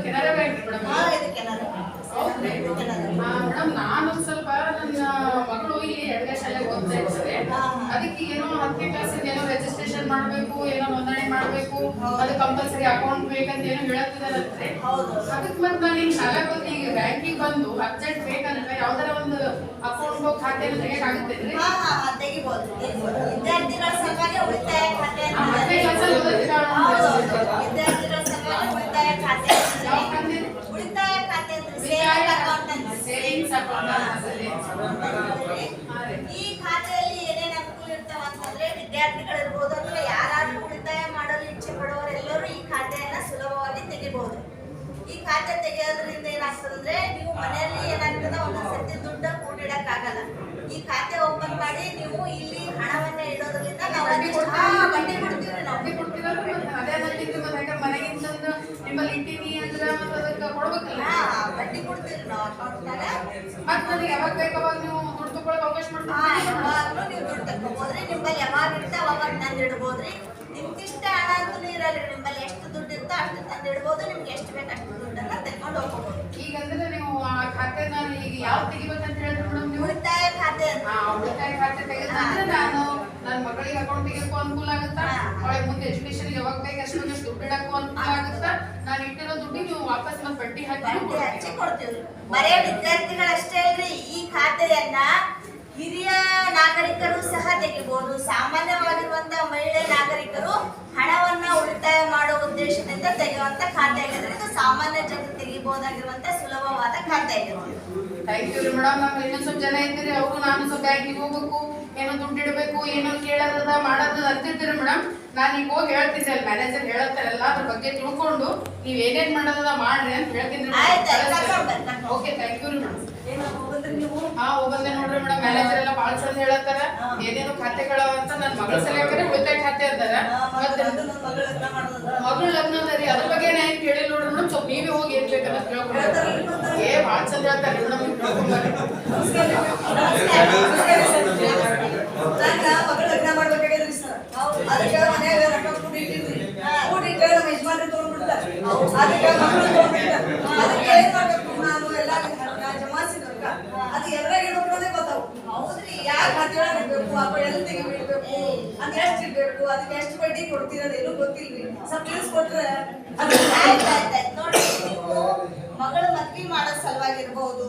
Canara bank madam. ಇದು Canara madam ನಾನು ಸ್ವಲ್ಪ ನನ್ನ ಮಗಳು ಇಲ್ಲಿ ಎರಡನೇ ಶಾಲೆಗೆ ಓದ್ತಾ ಇರ್ತಾರೆ. ಅದಕ್ಕೆ ಏನೋ 10ನೇ ಕ್ಲಾಸಿಂದ ಏನೋ ರಿಜಿಸ್ಟ್ರೇಷನ್ ಮಾಡಬೇಕು, ಏನೋ ನೋಂದಣಿ ಮಾಡಬೇಕು, ಅದು ಕಂಪಲ್ಸರಿ ಅಕೌಂಟ್ ಬೇಕಂತ ಏನೋ ಹೇಳುತ್ತಿದ್ದಾರಂತೆ. ಅದಕ್ಕೆ ಮತ್ತೆ ನಾನು ಈಗ ಶಾಲೆಗೆ ಬಂದು ಈಗ ಬ್ಯಾಂಕಿಗೆ ಬಂದು ಅರ್ಜೆಂಟ್ ಬೇಕಂದ್ರೆ ಯಾವ್ದಾರ ಒಂದು ಅಕೌಂಟ್ ಖಾತೆಯನ್ನು ತೆಗಿಯಕಾಗುತ್ತೆ? ತೆಗಿಬಹುದು. ವಿದ್ಯಾರ್ಥಿಗಳ ಸಲುವಾಗಿ ಉಳಿತಾಯ ಖಾತೆ, ವಿದ್ಯಾರ್ಥಿಗಳ ಸಲುವಾಗಿ ಉಳಿತಾಯ ಖಾತೆ, ಉಳಿತಾಯ ಖಾತೆ ಸೇವಿಂಗ್ಸ್ ಅಕೌಂಟ್. ಈ ಖಾತೆಯಲ್ಲಿ ಏನೇನು ಅನುಕೂಲ ಇರ್ತಾವ ಅಂತಂದ್ರೆ ವಿದ್ಯಾರ್ಥಿಗಳಿರ್ಬೋದು ಅಥವಾ ಯಾರಾದ್ರೂ ಉಳಿತಾಯ ಮಾಡಲು ಇಚ್ಛೆ ಪಡುವವರೆಲ್ಲರೂ ಈ ಖಾತೆಯನ್ನ ಸುಲಭವಾಗಿ ತೆಗಿಬಹುದು. ಈ ಖಾತೆ ತೆಗೆಯೋದ್ರಿಂದ ಏನಾಗ್ತದಂದ್ರೆ ನೀವು ಮನೆಯಲ್ಲಿ ಏನಾಗ್ತದ ಒಂದೊಂದ್ ಸತಿ ದುಡ್ಡು ಕೂಡಿಡಕ್ಕಾಗಲ್ಲ. ಈ ಖಾತೆ ಓಪನ್ ಮಾಡಿ ನೀವು ಇಲ್ಲಿ ಹಣವನ್ನ ಇಡೋದ್ರಿಂದ ನಾವು ಬಡ್ಡಿ ಕೊಡ್ತೀವಿ. ನಾವು ಬಡ್ಡಿ ಕೊಡ್ತೀವಿ ನಾವು ಅಕೌಂಟ್ನಾಗ. ಯಾವಾಗ ಬೇಕಾವಾಗ ನೀವು ದುಡ್ಡು ತಗೊಳ್ಳೋಕೆ ಅವಕಾಶ ಯಾವಾಗ್ಲೂ ನೀವು ದುಡ್ಡು ತಗೋಬೋದ್ರಿ. ನಿಮ್ಮಲ್ಲಿ ಯಾವಾಗ ಇರ್ತಾ ಅವಾಗ ತಂದು ಇಡ್ಬೋದ್ರಿ. ನಿಮ್ಗಿಷ್ಟ ಹಣ ಅಂತೂ ಇರಲ್ಲ. ನಿಮ್ಮಲ್ಲಿ ಎಷ್ಟು ದುಡ್ಡು ಇರ್ತಾ ಅಷ್ಟು ತಂದು ಇಡ್ಬೋದು. ನಿಮ್ಗೆ ಎಷ್ಟು ಬೇಕು ಅಷ್ಟು ದುಡ್ಡನ್ನ ತೆಗೆದುಕೊಂಡು ಹೋಗ್ಬೋದು. ಈಗಂದ್ರೆ ನೀವು ಆ ಖಾತೆ ನಾನು ಈಗ ಯಾವ ತೆಗಿಬೇಕಂತ ಹೇಳಿದ್ರು ಮೇಡಮ್? ನೀವು ಉಳಿತಾಯ ಖಾತೆ. ಉಳಿತಾಯ ಖಾತೆ ತೆಗೆದ್ರೆ ನಾನು ನನ್ನ ಮಗಳಿಗೆ ಅಕೌಂಟ್ ತೆಗಿಯಕ್ಕೂ ಅನುಕೂಲ ಆಗುತ್ತಾ, ಅವಳಿಗೆ ಮುಂದೆ ಎಜುಕೇಶನ್ ಯಾವಾಗ ಬೇಕು ಅಷ್ಟು ದುಡ್ಡು ಇಡಕ್ಕೂ ಅನುಕೂಲ ಆಗುತ್ತಾ, ನಾನು ಇಟ್ಟಿರೋ ದುಡ್ಡಿಗೆ ನೀವು ವಾಪಸ್ ಮತ್ತೆ ಬಡ್ಡಿ ಹಚ್ಚಿ ಕೊಡ್ತೀವಿ. ಬರೇ ವಿದ್ಯಾರ್ಥಿಗಳಷ್ಟೇ ಅಲ್ರಿ, ಈ ಖಾತೆಯನ್ನ ಹಿರಿಯ ನಾಗರಿಕರು ಸಹ ತೆಗಿಬಹುದು. ಸಾಮಾನ್ಯವಾಗಿರುವಂತಹ ಮಹಿಳೆ ನಾಗರಿಕರು ಹಣವನ್ನ ಉಳಿತಾಯ ಮಾಡೋ ಉದ್ದೇಶದಿಂದ ತೆಗೆಯುವಂತ ಖಾತೆ ಆಗಿದ್ರೆ ಇದು ಸಾಮಾನ್ಯ ಜನ ತೆಗಿಬಹುದಾಗಿರುವಂತ ಸುಲಭವಾದ ಖಾತೆ ಆಗಿದೆ. Thank you madam. ನಮ್ಗೆ ಇನ್ನೊಂದು ಸ್ವಲ್ಪ ಜನ ಇದ್ದೀರಿ, ಅವರು ನಾನು ಸ್ವಲ್ಪ ಬ್ಯಾಂಕಿಗೆ ಹೋಗ್ಬೇಕು, ಏನೋ ದುಡ್ಡು ಇಡಬೇಕು, ಏನೋ ಕೇಳೋದ ಮಾಡೋದು ಅಂತಿದ್ದೀರಿ ಮೇಡಮ್. ನಾನು ಈಗ ಹೋಗಿ ಹೇಳ್ತಿದ್ದೆ, ಅಲ್ಲಿ ಮ್ಯಾನೇಜರ್ ಹೇಳತ್ತಾರಲ್ಲ ಅದ್ರ ಬಗ್ಗೆ ತಿಳ್ಕೊಂಡು ನೀವ್ ಏನೇನ್ ಮಾಡೋದ ಮಾಡ್ರಿ ಅಂತ ಹೇಳ್ತೀನಿ. ಓಕೆ, ಥ್ಯಾಂಕ್ ಯು ರೀ ಮೇಡಮ್. ಹೋಗಂದೆ ನೋಡ್ರಿ ಮೇಡಮ್, ಮ್ಯಾನೇಜರ್ ಎಲ್ಲ ಬಾಳ ಚಂದ ಹೇಳತ್ತಾರ. ಏನೇನು ಖಾತೆಗಳ ಅಂತ ನನ್ನ ಮಗಳ ಸಲಹೆ ಉಳಿತಾಯ ಖಾತೆ ಅಂತಾರ. ಮಗಳು ಲಗ್ನ ಅದ ರೀ, ಅದ್ರ ಬಗ್ಗೆ ಏನ್ ಕೇಳಿಲ್ಲ ನೋಡ್ರಿ ಮೇಡಮ್. ಸ್ವಲ್ಪ ನೀವೇ ಹೋಗಿ ಏನ್ ಬೇಕಂತ ಕೇಳ್ಕೊಂಡು ಬಾಳ ಚಂದ ಹೇಳ್ತಾರೆ ಮೇಡಮ್. ಮಗಳು ಲಗ್ನ ಮಾಡ್ಬೇಕಾಗಿದ್ರಿ ಸರ್. ಅದಕ್ಕೆ ಮನ್ಯಾಗ ರೊಕ್ಕ ಕೂಡಿಟ್ಟಿದ್ರಿ, ಕೂಡಿಟ್ಟು ನಮ್ಮ ಯಜಮಾನ್ರಿ ತಗೊಂಡ್ಬಿಡ್ತಾರೆ. ಅದಕ್ಕೆ ಮಕ್ಕಳು ತಗೊಂಡ್ಬಿಡ್ತಾರೆ. ಅದಕ್ಕೆ ಏನ್ ಮಾಡ್ಬೇಕು ನಾನು ಎಲ್ಲ ಜಮಾಯಿಸಿದ ರೊಕ್ಕ ಅದು ಎದ್ರಾಗ ಇಡ್ಬೇಕನ್ನೋದೇ ಗೊತ್ತಾವು. ಹೌದ್ರಿ, ಯಾಕೆ ಖಾತೆಯೊಳಗೆ ಇಡ್ಬೇಕು, ಅಥವಾ ಎಲ್ಲಿ ತೆಗಿಬಿಡ್ಬೇಕು, ಅದ್ ಎಷ್ಟು ಇಡ್ಬೇಕು, ಅದಕ್ಕೆ ಎಷ್ಟು ಬಡ್ಡಿ ಕೊಡ್ತೀರದೇನು ಗೊತ್ತಿಲ್ರಿ. ಸ್ವಲ್ಪ ತಿಳಿಸ್ಕೊಟ್ರೆ ನೋಡಿ. ನೀವು ಮಗಳು ಮದ್ವೆ ಮಾಡೋ ಸಲುವಾಗಿರ್ಬಹುದು,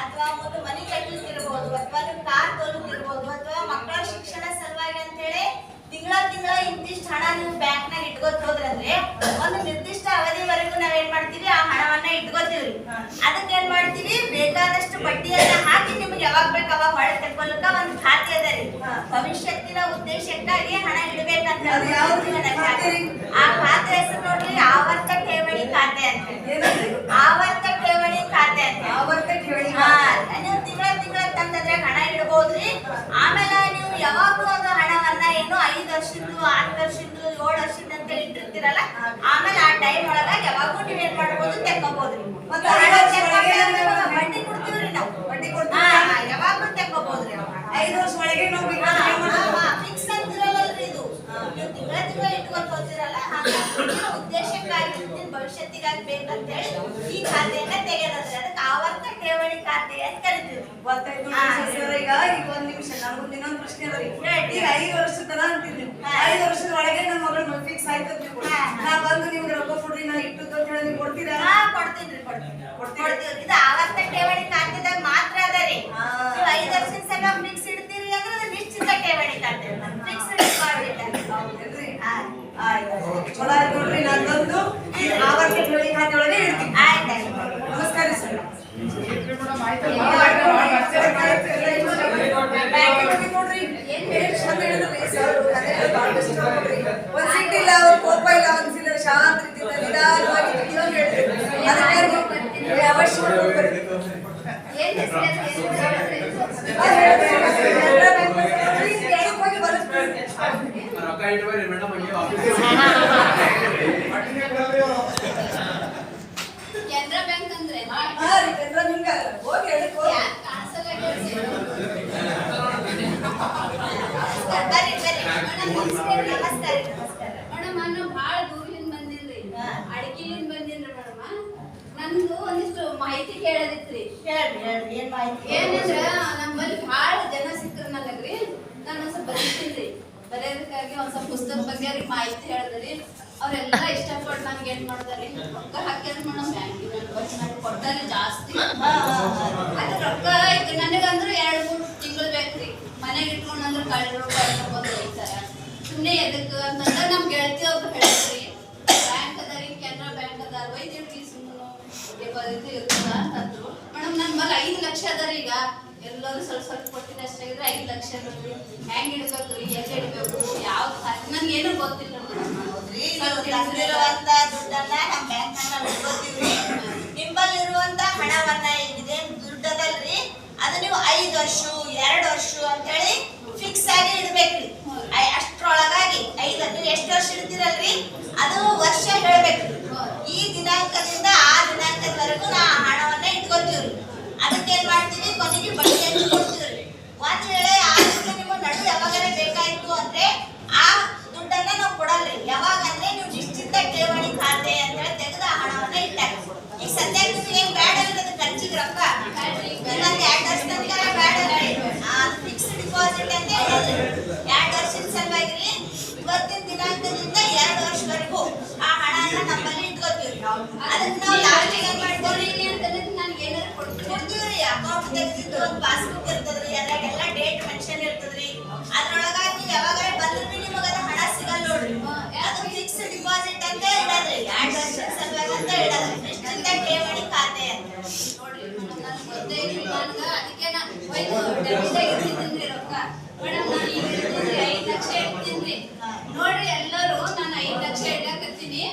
ಅಥವಾ ಒಂದು ಮನೆ ಕಟ್ಟಲಿಕ್ಕಿರ್ಬಹುದು, ಅಥವಾ ನೀವು ಕಾರ್ ತೊಲಗಿರ್ಬಹುದು, ಅಥವಾ ಮಕ್ಕಳ ಶಿಕ್ಷಣ ಸಲುವಾಗಿ ಅಂತ ಹೇಳಿ ತಿಂಗಳ ಇಂತಿಷ್ಟು ಹಣ ನೀವು ಬ್ಯಾಂಕ್ ನಾಗ ಇಟ್ಕೋತ ಹೋದ್ರಂದ್ರೆ ಒಂದು ನಿರ್ದಿಷ್ಟ ಅವಧಿವರೆಗೂ ನಾವೇನ್ ಮಾಡ್ತೀವಿ, ಆ ಹಣವನ್ನ ಇಟ್ಕೋತೀವ್ರಿ. ಅದಕ್ಕೆ ಏನ್ ಮಾಡ್ತೀವಿ, ಬೇಕಾದಷ್ಟು ಬಡ್ಡಿಯನ್ನ ಹಾಕಿ ನಿಮ್ಗೆ ಯಾವಾಗ ಬೇಕು ಅವಾಗ ಹೊಳೆ ತೆಕ್ಕೊಳಕ ಒಂದು ಖಾತೆ ಅದ ರೀ. ಭವಿಷ್ಯತ್ತಿನ ಉದ್ದೇಶಕ್ಕಾಗಿ ಹಣ ಇಡಬೇಕಂತ ಆ ಖಾತೆ ಹೆಸರು ನೋಡ್ರಿ, ಆವರ್ತ ಠೇವಣಿ ಖಾತೆ ಅಂತ. ಆವರ್ತ ಠೇವಣಿ ಖಾತೆ ಅಂತ. ಆವರ್ತ ಠೇವಣಿ ನೀವು ತಿಂಗಳ ತಂದ್ರೆ ಹಣ ಇಡಬಹುದ್ರಿ. ಆಮೇಲೆ ನೀವು ಯಾವಾಗ್ಲೂ ಅದು ಹಣವನ್ನ ಏನು 5 ವರ್ಷದ್ದು 6 ವರ್ಷದ್ದು 7 ವರ್ಷದ ಅಂತ ಇಟ್ಟಿರ್ತೀರಲ್ಲ, ಆಮೇಲೆ ಆ ಟೈಮ್ ಒಳಗ ಯಾವಾಗೂ ನೀವ್ ಏನ್ ಮಾಡ್ಬೋದು, ತೆಕ್ಕೋಬಹುದ್ರಿ. ಬಡ್ಡಿ ಕೊಡ್ತೀವ್ರಿ ನಾವು. ಬಡ್ಡಿ ಕೊಡ್ತೀವಿ, ಯಾವಾಗ್ಲೂ ತೆಕ್ಕೋಬಹುದ್ರಿ. 5 ವರ್ಷ ಒಳಗೆ ನಾವು ಫಿಕ್ಸ್ ಅಂತಿರಲ್ಲಲ್ರಿ ಇದು. ನೀವು ತಿಂಗಳ ಇಟ್ಕೊಂಡ್ ಹೋಗ್ತಿರಲ್ಲ, ಉದ್ದೇಶಕ್ಕಾಗಿ ಭವಿಷ್ಯತ್ತಿಗಾಗಿ ಬೇಕಂತ ಹೇಳಿ ಈ ಖಾತೆಯನ್ನ ತೆಗೆಯೋದ್ರಿ. ಅದಕ್ಕೆ ಆವರ್ತ ಠೇವಣಿ ಖಾತೆ ಅಂತ ಕರಿತೀವಿ. ಈಗ ಒಂದ್ ನಿಮಿಷ, ನನಗೊಂದು ಇನ್ನೊಂದು ಪ್ರಶ್ನೆ ಅದ ರೀ. ಈಗ 5 ವರ್ಷದ ತನ ಅಂತೀರಿ, 5 ವರ್ಷದ ಒಳಗೆ ನನ್ನ ಮಗಳು ಫಿಕ್ಸ್ ಆಯ್ತು ನಾ ಬಂದು ನಿಮ್ಗೆ ರೊಕ್ಕ ಕೊಡ್ರಿ, ನಾ ಇಟ್ಟು ಅಂತ ಹೇಳಿ ನೀವು ಕೊಡ್ತೀರಾ? ಕೊಡ್ತೀವಿ. ಇದು ಆವರ್ತ ಠೇವಣಿ ಖಾತೆದಾಗ ಮಾತ್ರ ಅದ ರೀ. ನೀವು 5 ವರ್ಷದ ಸಲ ಫಿಕ್ಸ್ ಇಡ್ತೀರಿ ಅಂದ್ರೆ ಅದು ನಿಶ್ಚಿತ ಠೇವಣಿ ಖಾತೆ, ಫಿಕ್ಸ್ ಹೌದೇನ್ರಿ? ಆಯ್ತು, ಚಲೋ ಆಯ್ತು ನೋಡ್ರಿ. ನಾನು ಬಂದು ಆವರ್ತ ಠೇವಣಿ ಖಾತೆ ಒಳಗೆ ಇಡ್ತೀನಿ. ಆಯ್ತು, ನಮಸ್ಕಾರ ಸರ್. ನೋಡ್ರಿ ಒಂದ್ ಸಿಟ್ಟಿಲ್ಲ, ಅವ್ರ ಕೋಪ ಇಲ್ಲ, ಒಂದ್ಸಿಲ್ಲ, ಶಾಂತ ರೀತಿಯಿಂದ ನಿಧಾನವಾಗಿ ಅವಶ್ಯ ಕೆನರಾ ಬ್ಯಾಂಕ್ ಅಂದ್ರೆ ಹೋಗಿ ಹೇಳಕ್ ಮೇಡಮ್, ನಾನು ಭಾಳ ದೂರದಿಂದ ಬಂದಿನ್ರಿ, ಅಡಕಿಲಿಂದ ಬಂದಿನ್ರಿ ಮೇಡಮ್. ಮಾಹಿತಿ ಕೇಳದಿತ್ರಿ. ಹೇಳ್ರಿ ಹೇಳ್ರಿ ಏನ್ ಮಾಹಿತಿ? ಏನಂದ್ರ ನಮ್ಮಲ್ಲಿ ಭಾಳ ಜನ ಸಿಕ್ಕರು ನನಗ್ರಿ. ನಾನು ಒಂದ್ ಸ್ವಲ್ಪ ಬರೀತೀನಿ. ಬರೆಯೋದಕ್ಕಾಗಿ ಒಂದ್ ಸ್ವಲ್ಪ ಪುಸ್ತಕ ಬಗ್ಗೆ ಅವ್ರಿಗೆ ಮಾಹಿತಿ ಹೇಳಿದ್ರಿ. ಅವರೆಲ್ಲ ಇಷ್ಟಪಟ್ಟು ನನ್ಗೆ ಏನ್ ಮಾಡ್ತಾರಿ, ರೊಕ್ಕ ಹಾಕಿದ್ರೆ ಮೇಡಮ್ ಬ್ಯಾಂಕಿನ ಕೊಡ್ತಾರೆ ಜಾಸ್ತಿ. ಅದು ರೊಕ್ಕ ಈಗ ನನಗಂದ್ರೆ 2-3 ತಿಂಗಳು ಬೇಕ್ರಿ. ಮನೆಗೆ ಇಟ್ಕೊಂಡ್ರೆ ಕಳ್ಳರು ಬಂದು ಹೋಗ್ತಾರ. ಸುಮ್ಮನೆ ಎದಕ್ಕೆ ಅಂತಂದ್ರೆ ನಮ್ ಗೆಳತಿ ಒಬ್ರು ಹೇಳಿದ್ರಿ, ಬ್ಯಾಂಕ್ ಅದ ರೀ, ಕೆನರಾ ಬ್ಯಾಂಕ್ ಅದ, ಒಯ್ದಿಡ್ರಿ ಸುಮ್ಮನೆ ಇದು ಇರ್ತದ ಅಂತಂದ್ರು. ಮೇಡಮ್ ನನ್ನ ಮೇಲೆ 5 ಲಕ್ಷ ಅದ ರೀ. ಈಗ ಎಲ್ಲರೂ ಸ್ವಲ್ಪ ಸ್ವಲ್ಪ ಕೊಟ್ಟಿದ್ದೆ ಅಷ್ಟೇ ಇದ್ರೆ 5 ಲಕ್ಷ ಇರ್ರಿ. ಹೆಂಗ್ ಇಡ್ಬೇಕ್ರಿ, ಎಲ್ಲಿ ಇಡ್ಬೇಕು, ಯಾವ್ದು ನನ್ಗೆ ಏನೂ ಗೊತ್ತಿಲ್ಲ ಮೇಡಮ್. ತಂದಿರುವಂತ ದುಡ್ಡನ್ನ ನಮ್ಮ ಬ್ಯಾಂಕ್ ನಲ್ಲಿ ಇಟ್ಕೋತೀವ್ರಿ. ನಿಮ್ಮಲ್ಲಿರುವಂತ ಹಣವನ್ನ ಇದೇನ್ ದುಡ್ಡದಲ್ರಿ, ಅದು ನೀವು 5 ವರ್ಷ 2 ವರ್ಷ ಅಂತ ಹೇಳಿ ಫಿಕ್ಸ್ ಆಗಿ ಇಡ್ಬೇಕ್ರಿ. ಅಷ್ಟ್ರೊಳಗಾಗಿ 5 ನೀವು ಎಷ್ಟು ವರ್ಷ ಇಡ್ತೀರಲ್ರಿ ಅದು ವರ್ಷ ಹೇಳ್ಬೇಕ್ರಿ. ಈ ದಿನಾಂಕದಿಂದ ಆ ದಿನಾಂಕದವರೆಗೂ ನಾ ಹಣವನ್ನ ಇಟ್ಕೋತೀವ್ರಿ. ಅದಕ್ಕೆ ಏನ್ ಮಾಡ್ತೀವಿ, ಕೊನೆಗೆ ಬಡ್ಡಿ ಹಚ್ಚಿ ಕೊಡ್ತೀವ್ರಿ. ಒಂದ್ ವೇಳೆ ಆ ದುಡ್ಡು ನಿಮ್ಮ ನಡು ಯಾವಾಗರ ಬೇಕಾಯ್ತು ಅಂದ್ರೆ ಆ ದುಡ್ಡನ್ನ ನಾವು ಕೊಡಲ್ರಿ. ಯಾವಾಗ ಅಂದ್ರೆ ನೀವು ನಿಶ್ಚಿತ ಠೇವಣಿ ಖಾತೆ ಅಂತ ಹೇಳಿ ತೆಗೆದು ಆ ಹಣವನ್ನ ಇಟ್ಟಾಗ ಈಗ ಸದ್ಯಕ್ಕೆ ನಿಮ್ಗೆ ಏನ್ ಬ್ಯಾಡ ಅಂದ್ರೆ ಅದು ಖರ್ಚಿಗೆ ರೊಕ್ಕ ಇನ್ನೊಂದ್ 2 ವರ್ಷ ತನಕ ಬ್ಯಾಡ ಅಲ್ರಿ. ಫಿಕ್ಸ್ ಡಿಪಾಸಿಟ್ ಅಂತ ಹೇಳೋದ್ರಿ. 2 ವರ್ಷದ ಸಲುವಾಗಿ ಇವತ್ತಿನ ದಿನಾಂಕದಿಂದ 2 ವರ್ಷವರೆಗೂ ಆ ಹಣನ ನಮ್ಮಲ್ಲಿ ಇಟ್ಕೋತೀವ್ರಿ. ಅದಕ್ಕೆ ನಾವು ಲಾಸ್ಟಿಗೆ ಏನ್ ಮಾಡ್ತೀವ್ರಿ ಅಂತಂದ್ರೆ ನನ್ಗೆ ಏನಾರು ಕೊಡ್ತೀವ್ರಿ. ಅಕೌಂಟ್ ತೆಗೆದಿದ್ದು ಒಂದು ಪಾಸ್ಬುಕ್ ಇರ್ತದ್ರಿ, ಅದ್ರಾಗೆಲ್ಲ ಡೇಟ್ ಮೆನ್ಷನ್ ಇರ್ತದ್ರಿ. ಅದ್ರೊಳಗಾಗಿ ನೀವು ಯಾವಾಗಲೇ ಬಂದ್ರೂ ನಿಮಗೆ ಅದು ಹಣ ಸಿಗಲ್ಲ ನೋಡ್ರಿ. ಅದು ಫಿಕ್ಸ್ ಡಿಪಾಸಿಟ್ ಅಂತ ಇಡೋದ್ರಿ. 2 ವರ್ಷದ ಸಲುವಾಗಿ ಅಂತ ಇಡೋದ್ರಿ. ನಿಶ್ಚಿತ ಠೇವಣಿ ಖಾತೆ ಅಂತ ನೋಡ್ರಿ. ನನ್ಗೆ ಗೊತ್ತೇ ಇಲ್ಲ. ನನ್ಗೆ ಅದಕ್ಕೆ ನಾ ಒಯ್ದು ಡೆಬಿಟಾಗಿ ಇಡ್ತಿದ್ದೀನಿ ರೊಕ್ಕ. ಮೇಡಮ್ ನಾನು ಈಗ ಇಡ್ತೀನಿ 5 ಲಕ್ಷ ಇಡ್ತೀನಿ. ನೋಡ್ರಿ ಎಲ್ಲರೂ ನಾನು 5 ಲಕ್ಷ ಇಡಕತ್ತೀನಿ.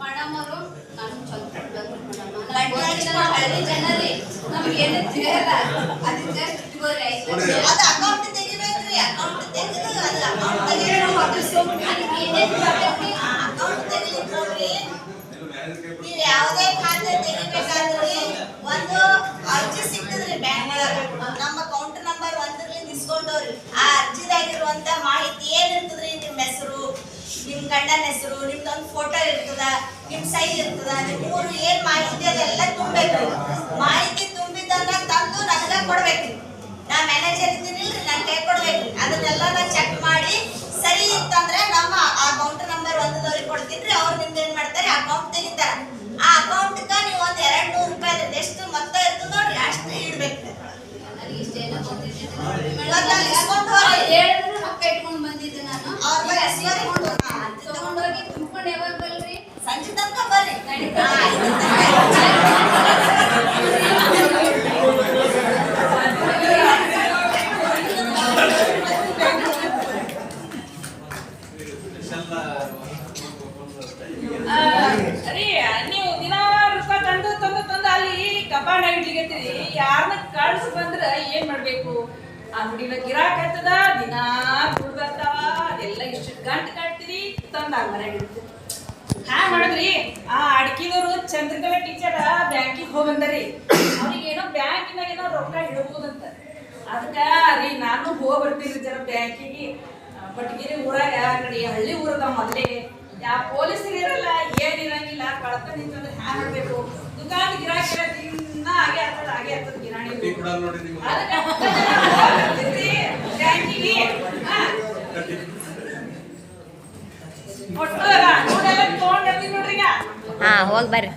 ಮೇಡಮ್ ಅವರು ನಾನು ಸ್ವಲ್ಪ ಹಳ್ಳಿ ಜನ ರೀ, ನಮ್ಗೇನು ತಿಳಿಯಲ್ಲ. ಅದಕ್ಕೆ ಇಟ್ಕೋರಿ 5 ಲಕ್ಷ. ಅದು ಅಕೌಂಟ್ ತೆಗಿಬೇಕ್ರಿ. ಅಕೌಂಟ್ ತೆಗೆದು ಅದು ಅಕೌಂಟ್ ತೆಗಿಯೋಣ ಅದಕ್ಕೆ ಏನೇನು ಮಾಡ್ಬೇಕ್ರಿ? ಅಕೌಂಟ್ ತೆಗಿಲಿಕ್ಕೆ ನೋಡ್ರಿ, ನೀವು ಯಾವುದೇ ಖಾತೆ ತೆಗಿಬೇಕಾದ್ರಿ ಒಂದು ಅರ್ಜಿ ಸಿಗ್ತದ್ರಿ ಬ್ಯಾಂಕ್ ಒಳಗ. ನಮ್ಮ ಅಕೌಂಟ್ ನಂಬರ್ 1ರಿಂದ ಇಸ್ಕೊಂಡವ್ರಿ. ಆ ಅರ್ಜಿದಾಗಿರುವಂತ ಮಾಹಿತಿ ಏನಿರ್ತದ್ರಿ, ನಿಮ್ಮ ಹೆಸರು, ನಿಮ್ ಗಂಡನ ಹೆಸರು, ನಿಮ್ದೊಂದು ಫೋಟೋ ಇರ್ತದ, ನಿಮ್ ಸೈಜ್ ಇರ್ತದ, ನಿಮ್ ಊರು ಏನ್ ಮಾಹಿತಿ ಅದೆಲ್ಲ ತುಂಬೇಕ್ರಿ. ಮಾಹಿತಿ ತುಂಬಿದ್ದನ್ನ ತಂದು ನನಗ ಕೊಡ್ಬೇಕ್ರಿ. ನಾ ಮ್ಯಾನೇಜರ್ ಇದ್ದೀನಿಲ್ರಿ, ನನ್ ಕೈ ಕೊಡ್ಬೇಕ್ರಿ. ಅದನ್ನೆಲ್ಲ ನಾ ಚೆಕ್ ಮಾಡಿ ಸರಿ ಇತ್ತಂದ್ರೆ ನಮ್ಮ ಅಕೌಂಟ್ ನಂಬರ್ 1ದವ್ರಿಗೆ ಕೊಡ್ತೀನಿ. ಅವ್ರು ನಿಮ್ದು ಏನ್ ಮಾಡ್ತಾರೆ, ಅಕೌಂಟ್ ತೆಗಿತಾರ. ಆ ಅಕೌಂಟ್ಗ ನೀವು ಒಂದ್ 200 ರೂಪಾಯಿ ಎಷ್ಟು ಮೊತ್ತ ಇರ್ತದ ನೋಡ್ರಿ ಅಷ್ಟು ಇಡ್ಬೇಕ್ರಿ. ನನಗೆ ಇಷ್ಟೇನೋ ಗೊತ್ತಿದ್ದಿದ್ದು ನೋಡ್ರಿ ಮೇಡಮ್. ಇವತ್ತು ಅಲ್ಲಿ ಇಸ್ಕೊಂಡ್ ಹೋಗ್ರಿ. ಹೇಳಿದ್ರು ರೊಕ್ಕ ಇಟ್ಕೊಂಡು ಬಂದಿದ್ದೆ ನಾನು. ಅವ್ರ ಬಳಿ ಇಸ್ಕೊಂಡು ತಗೊಂಡೋಗಿ ತುಂಬ್ಕೊಂಡು ಯಾವಾಗ ಬಲ್ರಿ? ಸಂಜೆ ತನಕ ಬರ್ರಿ. ರೀ ನೀವು ದಿನ ರೊಕ್ಕ ತಂದು ತಂದು ತಂದು ಅಲ್ಲಿ ಕಪಾಟ ಇಡ್ಲಿಕತ್ತೀರಿ. ಯಾರನ್ನ ಕಳ್ಸಿ ಬಂದ್ರ ಏನ್ ಮಾಡ್ಬೇಕು? ಅಂಗಡಿನ ಗಿರಾಕ್ ಆಗ್ತದ, ದಿನ ದುಡ್ಡು ಬರ್ತಾವ, ಅದೆಲ್ಲ ಇಷ್ಟು ಗಂಟು ಕಟ್ತೀರಿ, ತಂದು ಮನೆಗೆ ಇಡ್ತೀರಿ. ಹ್ಯಾ ಮಾಡಿದ್ರಿ? ಆ ಅಡ್ಕಿದವರು ಚಂದ್ರಕಲಾ ಟೀಚರ್ ಬ್ಯಾಂಕಿಗೆ ಹೋಗಂದ್ರಿ. ಅವ್ರಿಗೇನೋ ಬ್ಯಾಂಕಿನಾಗ ಏನೋ ರೊಕ್ಕ ಇಡಬಹುದಂತ. ಅದಕ್ಕೆ ರೀ ನಾನು ಹೋಗಿ ಬರ್ತೀನಿ ಜರ ಬ್ಯಾಂಕಿಗೆ. ಬಟ್ಗಿರಿ ಊರಾಗ ಕಡೆ ಹಳ್ಳಿ ಊರದ ಮೊದಲೇ ಯಾವ ಪೊಲೀಸರು ಇರಲ್ಲ, ಏನಿರಂಗಿಲ್ಲ. ಕಳ್ತ ನಿಂತಂದ್ರೆ ಹ್ಯಾ ಮಾಡ್ಬೇಕು? ದುಕಾನ್ ಗಿರಾಕಿ ದಿನ ಹಾಗೆ ಆಗ್ತದ ಗಿರಾಣಿ. ಬ್ಯಾಂಕಿಗೆ ನೋಡೆಲ್ಲ ತಗೊಂಡಿರ್ತೀವಿ ನೋಡ್ರಿ. ಈಗ ಹಾ ಹೋಗಿ ಬರ್ರಿ.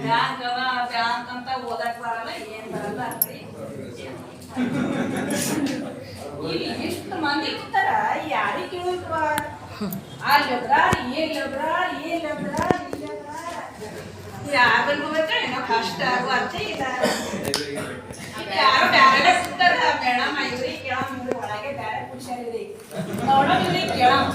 ಬ್ಯಾಂಕ್ ಅದ ಬ್ಯಾಂಕ್ ಅಂತ ಓದಕ್ ಬರಲ್ಲ, ಏನ್ ಬರಲ್ಲ ಅಂದ್ರಿ. ಇಲ್ಲಿ ಎಷ್ಟು ಮಂದಿ ಕೂತಾರ, ಯಾರಿಗೆ ಕೇಳಿದ್ವ? ಅಲ್ಲದ್ರ ಏಲ್ಲದ್ರ ಯಾಗಲ್ ಹೋಗ್ಬೇಕ ಏನೋ ಕಷ್ಟ ಆಗುವ ಅರ್ಥ ಇಲ್ಲ. ಯಾರು ಬ್ಯಾರೆ ಕೂತಾರ ಮೇಡಮ್, ಇವ್ರಿಗೆ ಕೇಳಮ್, ಒಳಗೆ ಬ್ಯಾರೆ ಕುಡ್ಸ್ಯಾರಿ ನೋಡೋಣ, ಇವ್ರಿಗೆ ಕೇಳಮ್.